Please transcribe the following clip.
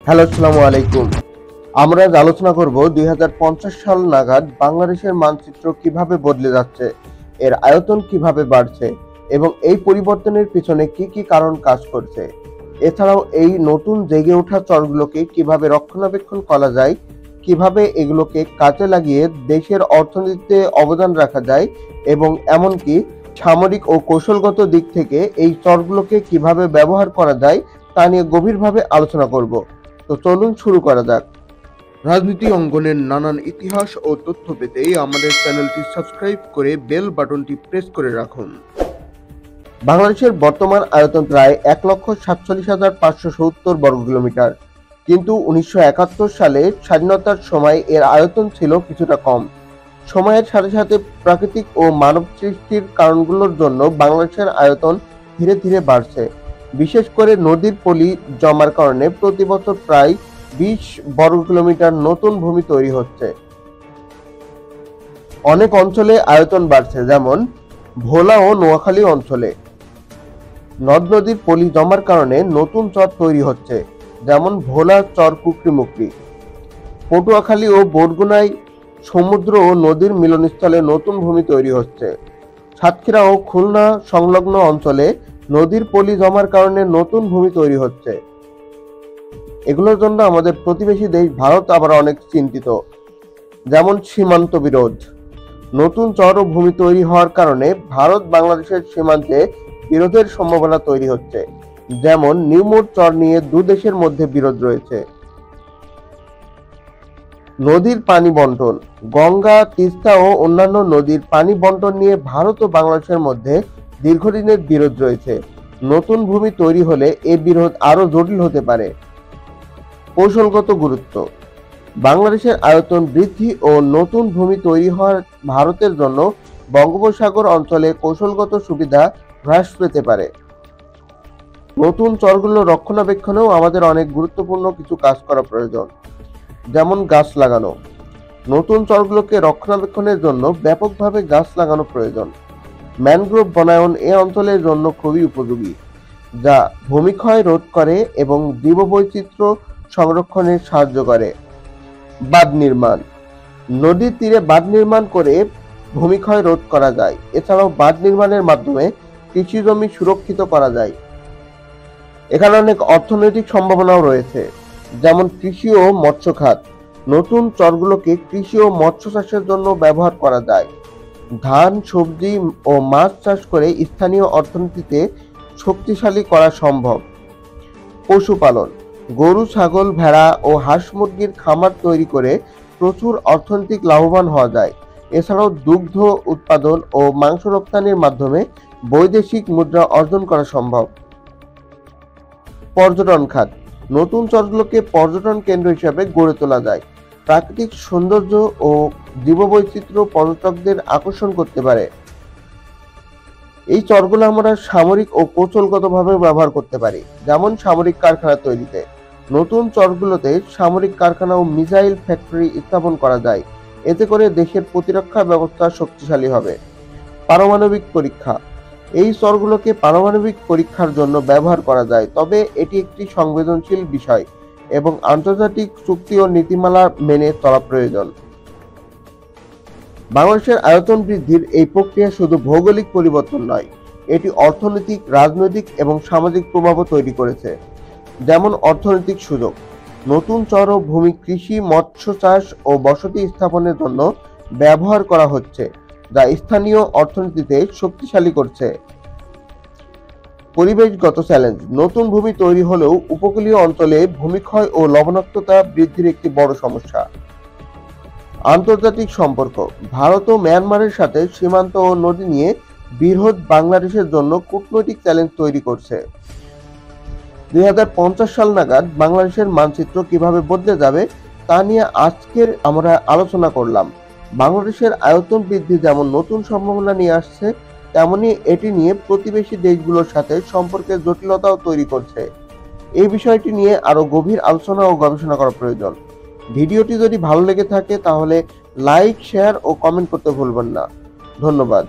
Hello, আসসালামু আলাইকুম। আমরা আজ আলোচনা করব ২০৫০ সাল নাগাদ বাংলাদেশের মানচিত্র কিভাবে বদলে যাচ্ছে, এর আয়তন কিভাবে বাড়ছে এবং এই পরিবর্তনের পিছনে কি কি কারণ কাজ করছে। এছাড়াও এই নতুন জেগে ওঠা চরগুলোকে কিভাবে রক্ষণাবেক্ষণ করা যায়, কিভাবে এগুলোকে কাজে লাগিয়ে দেশের অর্থনীতিতে অবদান রাখা যায় এবং এমনকি সামরিক ও কৌশলগত দিক থেকে এই চরগুলোকে কিভাবে ব্যবহার করা যায় তা নিয়ে গভীরভাবে আলোচনা করব। তো চলুন শুরু করা যাক। রাজনীতি অঙ্গনের নানান ইতিহাস ও তথ্য পেতে আমাদের চ্যানেলটি সাবস্ক্রাইব করে বেল বাটনটি প্রেস করে রাখুন। বাংলাদেশের বর্তমান আয়তন প্রায় ১,৪৭,৫৭০ বর্গ কিলোমিটার, কিন্তু ১৯৭১ সালে স্বাধীনতার সময় এর আয়তন ছিল কিছুটা কম। সময়ের সাথে সাথে প্রাকৃতিক ও মানব সৃষ্টির কারণগুলোর জন্য বাংলাদেশের আয়তন ধীরে ধীরে বাড়ছে। বিশেষ করে নদীর পলি জমার কারণে প্রতি বছর প্রায় ২০ বর্গ কিলোমিটার নতুন ভূমি তৈরি হচ্ছে। অনেক অঞ্চলে আয়তন বাড়ছে, যেমন ভোলা ও নোয়াখালী অঞ্চলে নদ নদীর পলি জমার কারণে নতুন চর তৈরি হচ্ছে, যেমন ভোলা চর কুকরিমুকরি। পটুয়াখালী ও বরগুনায় সমুদ্র ও নদীর মিলনস্থলে নতুন ভূমি তৈরি হচ্ছে। সাতক্ষীরা ও খুলনা সংলগ্ন অঞ্চলে নদীর পলি জমার কারণে নতুন ভূমি তৈরি হচ্ছে। এগুলোর জন্য আমাদের প্রতিবেশী দেশ ভারত আবার অনেক চিন্তিত, যেমন সীমান্ত বিরোধ। নতুন চর ও ভূমি তৈরি হওয়ার কারণে ভারত বাংলাদেশের সীমান্তে বিরোধের সম্ভাবনা তৈরি হচ্ছে, যেমন নিউমোর চর নিয়ে দু দেশের মধ্যে বিরোধ রয়েছে। নদীর পানি বন্টন। গঙ্গা, তিস্তা ও অন্যান্য নদীর পানি বন্টন নিয়ে ভারত ও বাংলাদেশের মধ্যে দীর্ঘদিনের বিরোধ রয়েছে। নতুন ভূমি তৈরি হলে এ বিরোধ আরো জটিল হতে পারে। কৌশলগত গুরুত্ব। বাংলাদেশের আয়তন বৃদ্ধি ও নতুন ভূমি তৈরি হওয়ার ভারতের জন্য বঙ্গোপসাগর অঞ্চলে কৌশলগত সুবিধা হ্রাস পেতে পারে। নতুন চরগুলো রক্ষণাবেক্ষণেও আমাদের অনেক গুরুত্বপূর্ণ কিছু কাজ করা প্রয়োজন, যেমন গাছ লাগানো। নতুন চরগুলোকে রক্ষণাবেক্ষণের জন্য ব্যাপকভাবে গাছ লাগানো প্রয়োজন। ম্যানগ্রোভ বনায়ন এ অঞ্চলের জন্য খুবই উপযোগী, যা ভূমিক্ষয় রোধ করে এবং জীববৈচিত্র্য সংরক্ষণে সাহায্য করে। বাঁধ নির্মাণ। নদীর তীরে বাঁধ নির্মাণ করে ভূমিক্ষয় রোধ করা যায়। এছাড়াও বাঁধ নির্মাণের মাধ্যমে কৃষি জমি সুরক্ষিত করা যায়। এখানে অনেক অর্থনৈতিক সম্ভাবনাও রয়েছে, যেমন কৃষি ও মৎস্য খাত। নতুন চরগুলোকে কৃষি ও মৎস্য চাষের জন্য ব্যবহার করা যায়। ধান, সবজি ও মাছ চাষ করে স্থানীয় অর্থনীতিতে শক্তিশালী করা সম্ভব। পশুপালন। গরু, ছাগল, ভেড়া ও হাঁস মুরগির খামার তৈরি করে প্রচুর অর্থনৈতিক লাভবান হওয়া যায়। এছাড়াও দুগ্ধ উৎপাদন ও মাংস রপ্তানির মাধ্যমে বৈদেশিক মুদ্রা অর্জন করা সম্ভব। পর্যটন খাত। নতুন চরগুলোকে পর্যটন কেন্দ্র হিসাবে গড়ে তোলা যায়। প্রাকৃতিক সৌন্দর্য ও জীববৈচিত্র্য পর্যটকদের আকর্ষণ করতে পারে। এই চরগুলো আমরা সামরিক ও কৌশলগতভাবে ব্যবহার করতে পারি, যেমন সামরিক কারখানা তৈরিতে। নতুন চরগুলোতে সামরিক কারখানা ও মিসাইল ফ্যাক্টরি স্থাপন করা যায়। এতে করে দেশের প্রতিরক্ষা ব্যবস্থা শক্তিশালী হবে। পারমাণবিক পরীক্ষা। এই চরগুলোকে পারমাণবিক পরীক্ষার জন্য ব্যবহার করা যায়, তবে এটি একটি সংবেদনশীল বিষয় এবং আন্তর্জাতিক চুক্তি ও নীতিমালা মেনে চলা প্রয়োজন। বাংলাদেশের আয়তন বৃদ্ধির এই প্রক্রিয়া শুধু ভৌগোলিক পরিবর্তন নয়, এটি অর্থনৈতিক, রাজনৈতিক এবং সামাজিক প্রভাবও তৈরি করেছে। যেমন অর্থনৈতিক সুযোগ। নতুন চর ও ভূমি কৃষি, মৎস্য চাষ ও বসতি স্থাপনের জন্য ব্যবহার করা হচ্ছে, যা স্থানীয় অর্থনীতিতে শক্তিশালী করছে। পরিবেশগত চ্যালেঞ্জ। নতুন ভূমি তৈরি হলেও উপকূলীয় অঞ্চলে ভূমিক্ষয় ও লবণাক্ততা বৃদ্ধির একটি বড় সমস্যা। আন্তর্জাতিক সম্পর্ক। ভারত ও মিয়ানমারের সাথে সীমান্ত ও নদী নিয়ে বিরোধ বাংলাদেশের জন্য কূটনৈতিক চ্যালেঞ্জ তৈরি করছে। ২০৫০ সাল নাগাদ বাংলাদেশের মানচিত্র কিভাবে বদলে যাবে তা নিয়ে আজকের আমরা আলোচনা করলাম। বাংলাদেশের আয়তন বৃদ্ধি যেমন নতুন সম্ভাবনা নিয়ে আসছে, তেমনি এটি নিয়ে প্রতিবেশী দেশগুলোর সাথে সম্পর্কের জটিলতাও তৈরি করছে। এই বিষয়টি নিয়ে আরো গভীর আলোচনা ও গবেষণা করা প্রয়োজন। ভিডিওটি যদি ভালো লেগে থাকে তাহলে লাইক, শেয়ার ও কমেন্ট করতে ভুলবেন না। ধন্যবাদ।